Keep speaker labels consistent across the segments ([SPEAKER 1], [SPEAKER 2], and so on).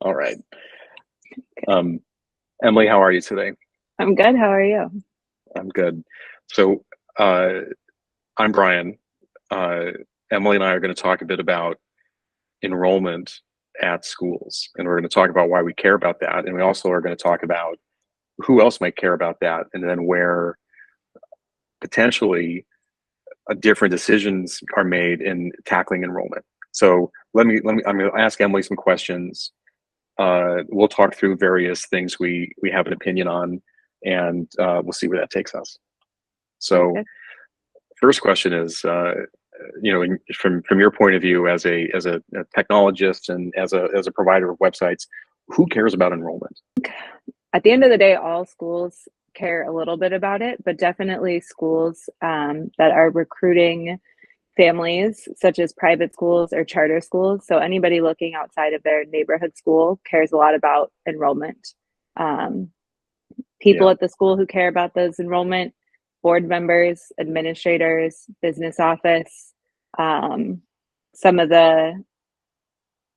[SPEAKER 1] All right. Um, Emily, how are you today?
[SPEAKER 2] I'm good. How are you?
[SPEAKER 1] I'm good. So, uh, I'm Brian. Uh, Emily and I are going to talk a bit about enrollment at schools, and we're going to talk about why we care about that. And we also are going to talk about who else might care about that, and then where potentially different decisions are made in tackling enrollment. So I'm going to ask Emily some questions. We'll talk through various things we have an opinion on, and we'll see where that takes us.
[SPEAKER 2] Sounds
[SPEAKER 1] So,
[SPEAKER 2] good.
[SPEAKER 1] first question is, from your point of view as a technologist and as a provider of websites, who cares about enrollment?
[SPEAKER 2] At the end of the day, all schools care a little bit about it, but definitely schools that are recruiting families, such as private schools or charter schools. So anybody looking outside of their neighborhood school cares a lot about enrollment. Um, People
[SPEAKER 1] Yeah,
[SPEAKER 2] at the school who care about those enrollment, board members, administrators, business office, um, some of the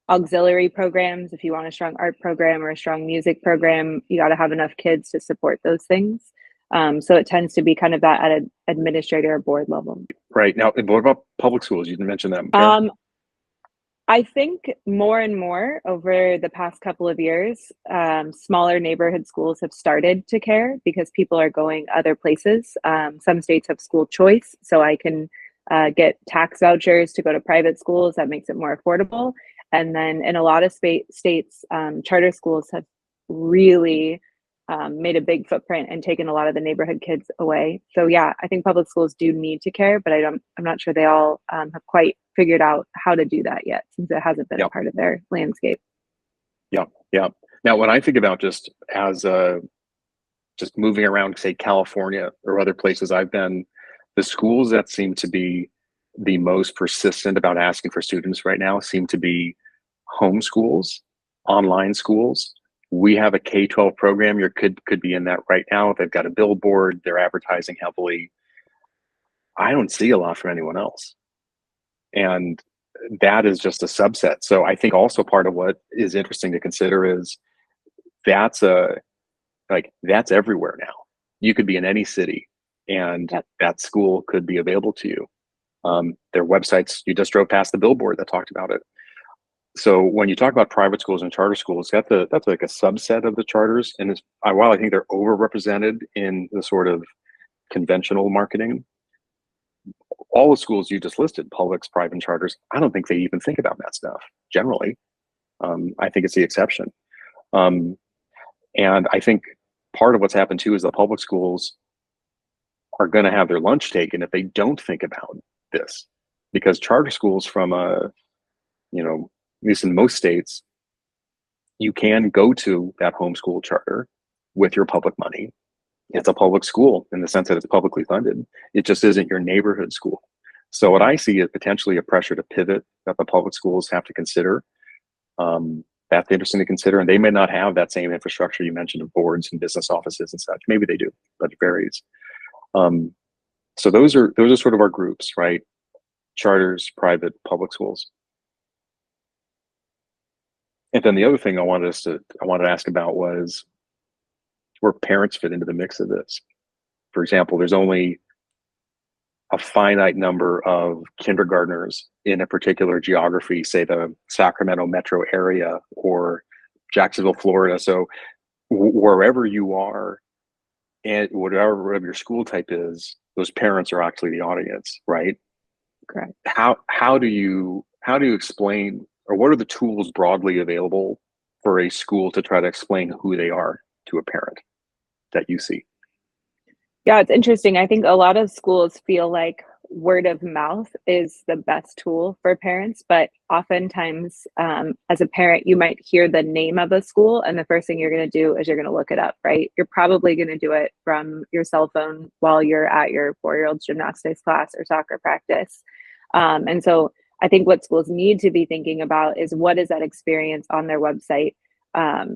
[SPEAKER 2] auxiliary programs. If you want a strong art program or a strong music program, you got to have enough kids to support those things. So it tends to be kind of that at an administrator or board level.
[SPEAKER 1] right. Now, what about public schools? You didn't mention them. Care?
[SPEAKER 2] Um, I think more and more over the past couple of years, smaller neighborhood schools have started to care because people are going other places. Some states have school choice, so I can get tax vouchers to go to private schools. That makes it more affordable. And then in a lot of states, charter schools have really made a big footprint and taken a lot of the neighborhood kids away. So yeah, I think public schools do need to care, but I'm not sure they all have quite figured out how to do that yet, since it hasn't been a
[SPEAKER 1] Yep,
[SPEAKER 2] part of their landscape.
[SPEAKER 1] yep, yep. Now, when I think about just moving around, say California or other places I've been, the schools that seem to be the most persistent about asking for students right now seem to be home schools, online schools. We have a K-12 program. Your kid could be in that right now. They've got a billboard. They're advertising heavily. I don't see a lot from anyone else, and that is just a subset. So I think also part of what is interesting to consider is that's a that's everywhere now. You could be in any city, and
[SPEAKER 2] Yep.
[SPEAKER 1] that school could be available to you. Their websites, you just drove past the billboard that talked about it. So when you talk about private schools and charter schools, that's like a subset of the charters. And while I think they're overrepresented in the sort of conventional marketing, all the schools you just listed, publics, private, and charters, I don't think they even think about that stuff generally. I think it's the exception. Um, and I think part of what's happened too is the public schools are going to have their lunch taken if they don't think about this, because charter schools from at least in most states, you can go to that homeschool charter with your public money.
[SPEAKER 2] Yep.
[SPEAKER 1] It's a public school in the sense that it's publicly funded. It just isn't your neighborhood school. So what I see is potentially a pressure to pivot that the public schools have to consider. That's interesting to consider, and they may not have that same infrastructure you mentioned of boards and business offices and such. Maybe they do, but it varies. Um, so those are sort of our groups, right? Charters, private, public schools. And then the other thing I wanted to ask about was where parents fit into the mix of this. For example, there's only a finite number of kindergartners in a particular geography, say the Sacramento metro area or Jacksonville, Florida. So wherever you are and whatever your school type is, those parents are actually the audience, right?
[SPEAKER 2] Correct.
[SPEAKER 1] How do you explain, or what are the tools broadly available for a school to try to explain who they are to a parent that you see?
[SPEAKER 2] Yeah, it's interesting. I think a lot of schools feel like word of mouth is the best tool for parents, but oftentimes, as a parent, you might hear the name of a school, and the first thing you're going to do is you're going to look it up, right? You're probably going to do it from your cell phone while you're at your 4-year-old's gymnastics class or soccer practice. And so I think what schools need to be thinking about is what is that experience on their website.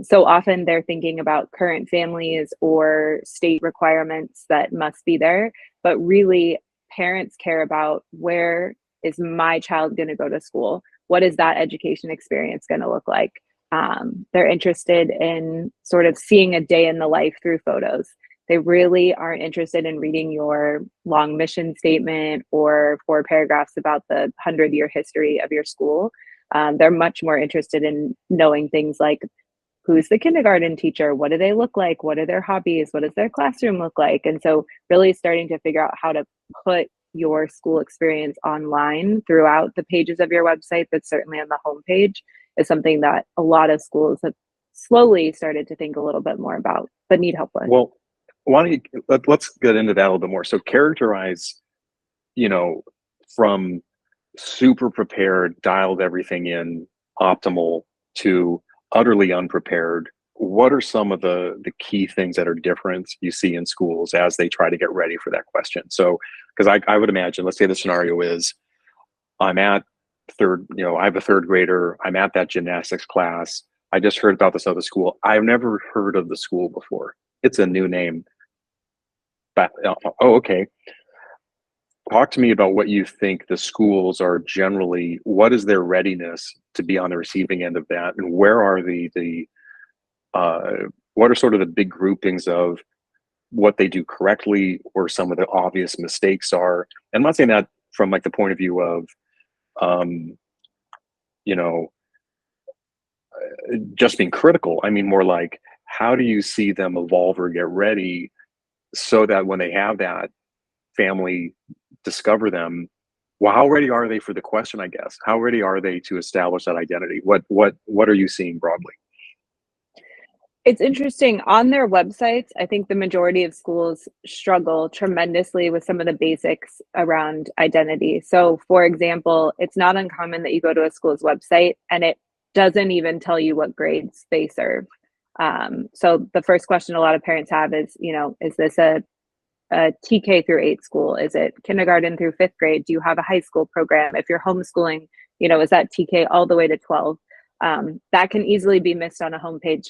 [SPEAKER 2] So often they're thinking about current families or state requirements that must be there, but really parents care about where is my child going to go to school? What is that education experience going to look like? They're interested in sort of seeing a day in the life through photos. They really aren't interested in reading your long mission statement or 4 paragraphs about the 100-year history of your school. They're much more interested in knowing things like who's the kindergarten teacher? What do they look like? What are their hobbies? What does their classroom look like? And so, really starting to figure out how to put your school experience online throughout the pages of your website, that's certainly on the homepage, is something that a lot of schools have slowly started to think a little bit more about, but need help with.
[SPEAKER 1] Well, why don't let's get into that a little bit more. So characterize, you know, from super prepared, dialed everything in, optimal, to utterly unprepared. What are some of the key things that are different you see in schools as they try to get ready for that question? So, because I would imagine, let's say the scenario is I'm at I have a third grader, I'm at that gymnastics class. I just heard about this other school. I've never heard of the school before. It's a new name. But, oh, okay. Talk to me about what you think the schools are generally, what is their readiness to be on the receiving end of that? And where are uh, what are sort of the big groupings of what they do correctly or some of the obvious mistakes are? And I'm not saying that from like the point of view of, um, you know, just being critical. I mean, more like, how do you see them evolve or get ready so that when they have that family discover them, well, how ready are they for the question, I guess? How ready are they to establish that identity? What are you seeing broadly?
[SPEAKER 2] It's interesting. On their websites, I think the majority of schools struggle tremendously with some of the basics around identity. So, for example, it's not uncommon that you go to a school's website and it doesn't even tell you what grades they serve. So, the first question a lot of parents have is, is this a TK through 8 school? Is it kindergarten through 5th grade? Do you have a high school program? If you're homeschooling, is that TK all the way to 12? That can easily be missed on a homepage.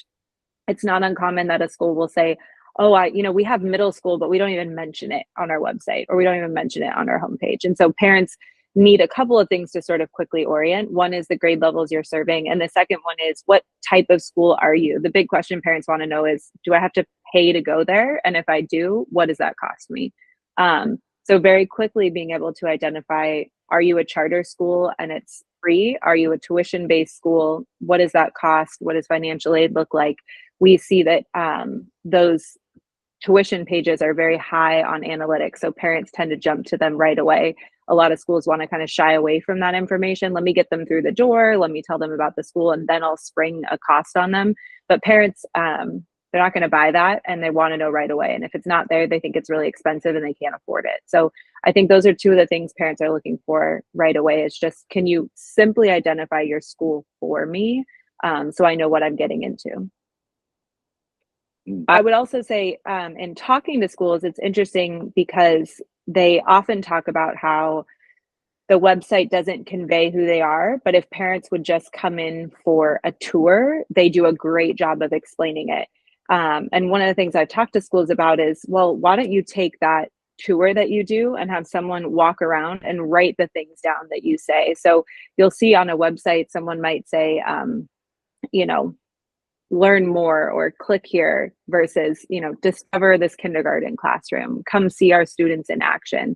[SPEAKER 2] It's not uncommon that a school will say, oh, we have middle school, but we don't even mention it on our website, or we don't even mention it on our homepage. And so parents need a couple of things to sort of quickly orient. One is the grade levels you're serving. And the second one is, what type of school are you? The big question parents want to know is, do I have to pay to go there? And if I do, what does that cost me? So very quickly being able to identify, are you a charter school and it's free? Are you a tuition-based school? What does that cost? What does financial aid look like? We see that those tuition pages are very high on analytics, so parents tend to jump to them right away. A lot of schools want to kind of shy away from that information. Let me get them through the door, let me tell them about the school, and then I'll spring a cost on them. But parents, they're not going to buy that, and they want to know right away. And if it's not there, they think it's really expensive and they can't afford it. So I think those are two of the things parents are looking for right away, is just, can you simply identify your school for me, so I know what I'm getting into. I would also say, in talking to schools, it's interesting because they often talk about how the website doesn't convey who they are, but if parents would just come in for a tour, they do a great job of explaining it. And one of the things I've talked to schools about is, well, why don't you take that tour that you do and have someone walk around and write the things down that you say? So you'll see on a website, someone might say, you know, learn more, or click here, versus, discover this kindergarten classroom, come see our students in action.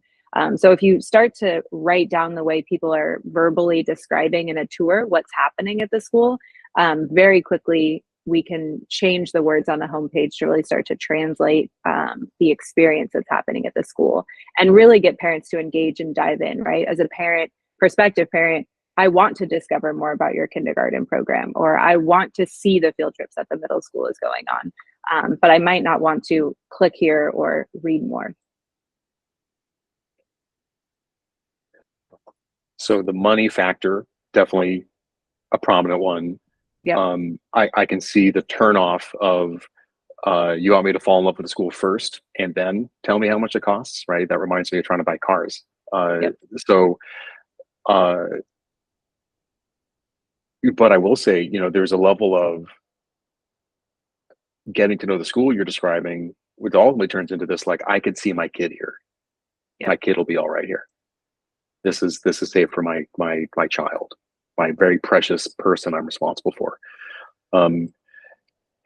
[SPEAKER 2] So if you start to write down the way people are verbally describing in a tour what's happening at the school, very quickly we can change the words on the homepage to really start to translate the experience that's happening at the school, and really get parents to engage and dive in, right? As a parent, prospective parent, I want to discover more about your kindergarten program, or I want to see the field trips that the middle school is going on. But I might not want to click here or read more.
[SPEAKER 1] So the money factor, definitely a prominent one.
[SPEAKER 2] Yep.
[SPEAKER 1] I can see the turnoff of, you want me to fall in love with the school first and then tell me how much it costs, right? That reminds me of trying to buy cars.
[SPEAKER 2] Yep.
[SPEAKER 1] So, but I will say, there's a level of getting to know the school you're describing, which ultimately turns into this, like, I could see my kid here.
[SPEAKER 2] Yep.
[SPEAKER 1] My kid will be all right here. This is safe for my child, my very precious person I'm responsible for. Um,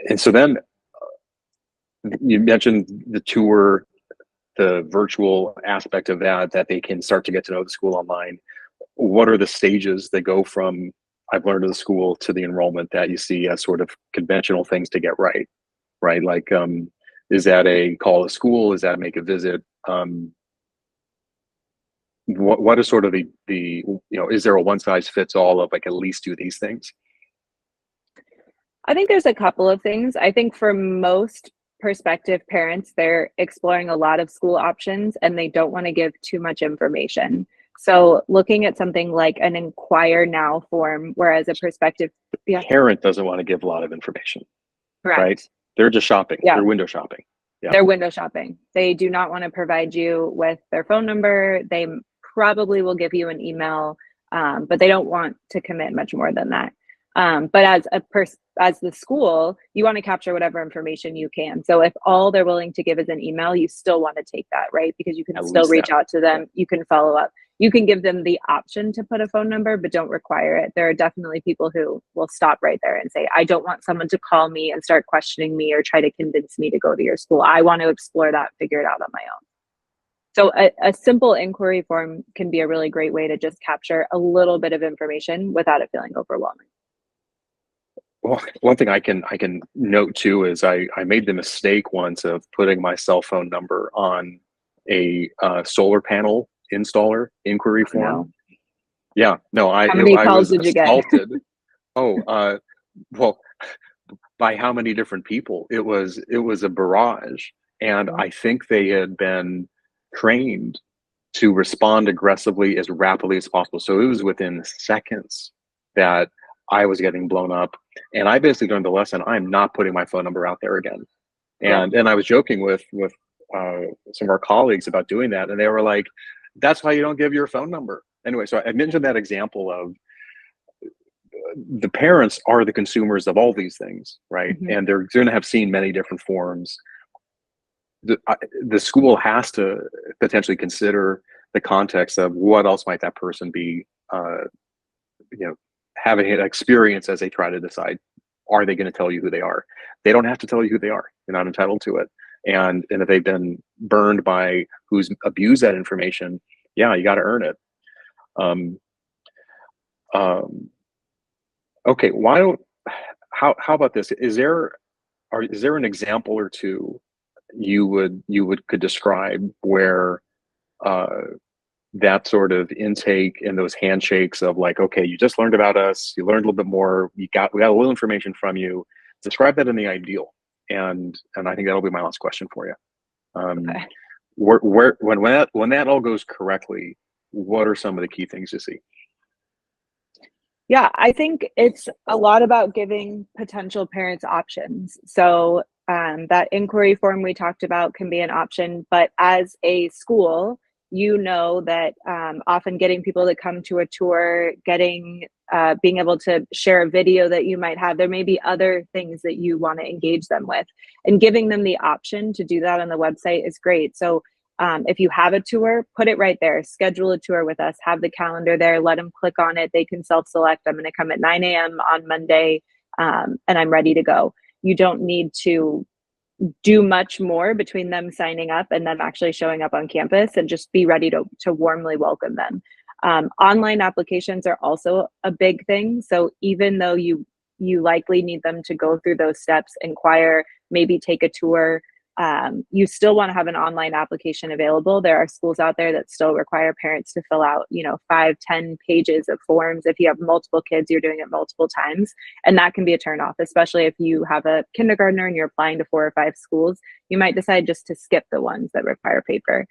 [SPEAKER 1] and so then you mentioned the tour, the virtual aspect of that, that they can start to get to know the school online. What are the stages that go from I've learned of the school to the enrollment that you see as sort of conventional things to get right? Right? Like, is that a call to school? Is that make a visit? What is sort of the is there a one size fits all of like at least do these things?
[SPEAKER 2] I think there's a couple of things. I think for most prospective parents, they're exploring a lot of school options and they don't want to give too much information. So looking at something like an inquire now form, whereas a prospective, yeah,
[SPEAKER 1] Parent doesn't want to give a lot of information, right?
[SPEAKER 2] correct.
[SPEAKER 1] They're just shopping.
[SPEAKER 2] Yeah,
[SPEAKER 1] They're window shopping. Yeah,
[SPEAKER 2] they're window shopping. They do not want to provide you with their phone number. They probably will give you an email, but they don't want to commit much more than that. But as the school, you want to capture whatever information you can. So if all they're willing to give is an email, you still want to take that, right? Because you can
[SPEAKER 1] at
[SPEAKER 2] still
[SPEAKER 1] least
[SPEAKER 2] reach
[SPEAKER 1] that.
[SPEAKER 2] out to
[SPEAKER 1] Yeah,
[SPEAKER 2] them. You can follow up. You can give them the option to put a phone number, but don't require it. There are definitely people who will stop right there and say, I don't want someone to call me and start questioning me or try to convince me to go to your school. I want to explore that, figure it out on my own. So a simple inquiry form can be a really great way to just capture a little bit of information without it feeling overwhelming.
[SPEAKER 1] well, one thing I can note too is I made the mistake once of putting my cell phone number on a solar panel installer inquiry
[SPEAKER 2] Oh,
[SPEAKER 1] form.
[SPEAKER 2] no.
[SPEAKER 1] Yeah, no,
[SPEAKER 2] How many
[SPEAKER 1] I
[SPEAKER 2] calls
[SPEAKER 1] was
[SPEAKER 2] did you get?
[SPEAKER 1] assaulted. Oh, well, by how many different people? It was a barrage, and
[SPEAKER 2] Yeah.
[SPEAKER 1] I think they had been trained to respond aggressively as rapidly as possible. So it was within seconds that I was getting blown up, and I basically learned the lesson. I'm not putting my phone number out there again.
[SPEAKER 2] Yeah.
[SPEAKER 1] And I was joking with some of our colleagues about doing that, and they were like, "That's why you don't give your phone number." Anyway, so I mentioned that example of the parents are the consumers of all these things, right?
[SPEAKER 2] Mhm.
[SPEAKER 1] And they're going to have seen many different forms. The school has to potentially consider the context of what else might that person be, you know, having an experience as they try to decide, are they going to tell you who they are? They don't have to tell you who they are. You're not entitled to it. And if they've been burned by who's abused that information, yeah, you got to earn it. Um, um, okay, why don't how about this? Is there an example or two you would could describe where uh, that sort of intake and those handshakes of like, okay, you just learned about us, you learned a little bit more, we got a little information from you. Describe that in the ideal, and I think that'll be my last question for you. Um,
[SPEAKER 2] Okay.
[SPEAKER 1] where when that all goes correctly, what are some of the key things you see?
[SPEAKER 2] Yeah, I think it's a lot about giving potential parents options. So that inquiry form we talked about can be an option, but as a school, you know that often getting people to come to a tour, getting being able to share a video that you might have, there may be other things that you want to engage them with, and giving them the option to do that on the website is great. So if you have a tour, put it right there. Schedule a tour with us. Have the calendar there. Let them click on it. They can self-select. I'm going to come at 9 a.m. on Monday, and I'm ready to go. You don't need to do much more between them signing up and them actually showing up on campus, and just be ready to warmly welcome them. Online applications are also a big thing. So even though you likely need them to go through those steps, inquire, maybe take a tour, you still want to have an online application available. There are schools out there that still require parents to fill out, 5, 10 pages of forms. If you have multiple kids, you're doing it multiple times. And that can be a turnoff, especially if you have a kindergartner and you're applying to 4 or 5 schools. You might decide just to skip the ones that require paper.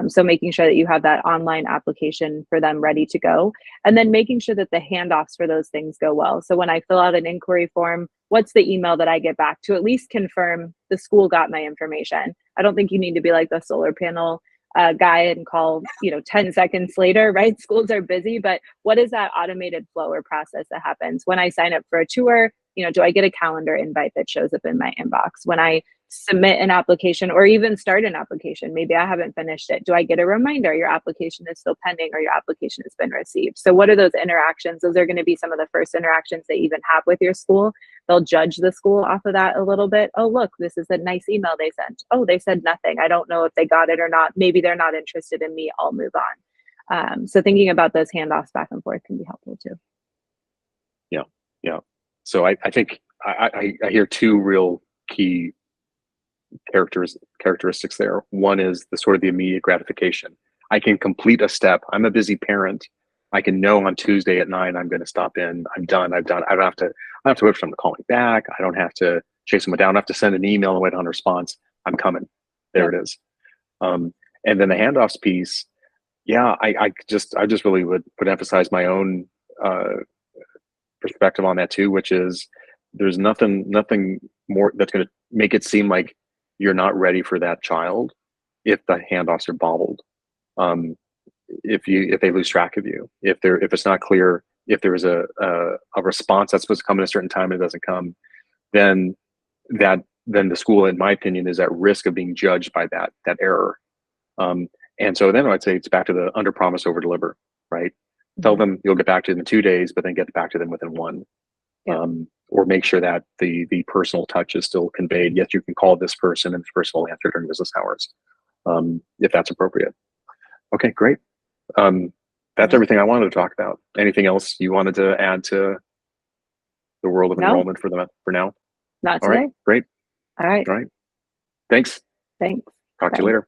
[SPEAKER 2] So making sure that you have that online application for them ready to go. And then making sure that the handoffs for those things go well. So when I fill out an inquiry form, what's the email that I get back to at least confirm the school got my information? I don't think you need to be like the solar panel guy and call 10 seconds later, right? Schools are busy, but what is that automated flow or process that happens when I sign up for a tour? do I get a calendar invite that shows up in my inbox when I submit an application or even start an application? Maybe I haven't finished it. Do I get a reminder your application is still pending or your application has been received? So what are those interactions? Those are going to be some of the first interactions they even have with your school. They'll judge the school off of that a little bit. Oh, look, this is a nice email they sent. Oh, they said nothing. I don't know if they got it or not. Maybe they're not interested in me. I'll move on. So thinking about those handoffs back and forth can be helpful too.
[SPEAKER 1] Yeah, yeah. So I think I hear two real key characteristics there. One is the sort of the immediate gratification. I can complete a step. I'm a busy parent. I can know on Tuesday at 9 I'm going to stop in. I'm done. I've done. I don't have to wait for someone to call me back. I don't have to chase someone down. I don't have to send an email and wait on a response. I'm coming. There it is. And then the handoffs piece. Yeah, I just really would emphasize my own perspective on that too, which is there's nothing more that's going to make it seem like you're not ready for that child if the handoffs are bobbled. If they lose track of you, if it's not clear, if there is a response that's supposed to come at a certain time and it doesn't come, then the school, in my opinion, is at risk of being judged by that error. And so then I'd say it's back to the under promise, over deliver, right? Mm-hmm. Tell them you'll get back to them in 2 days, but then get back to them within 1. Yeah. Or make sure that the personal touch is still conveyed. Yes, you can call this person and this person will answer during business hours, if that's appropriate. Okay, great. That's everything I wanted to talk about. Anything else you wanted to add to the world of enrollment for now?
[SPEAKER 2] Not today.
[SPEAKER 1] All right, great.
[SPEAKER 2] All right.
[SPEAKER 1] Thanks.
[SPEAKER 2] Talk
[SPEAKER 1] to you later.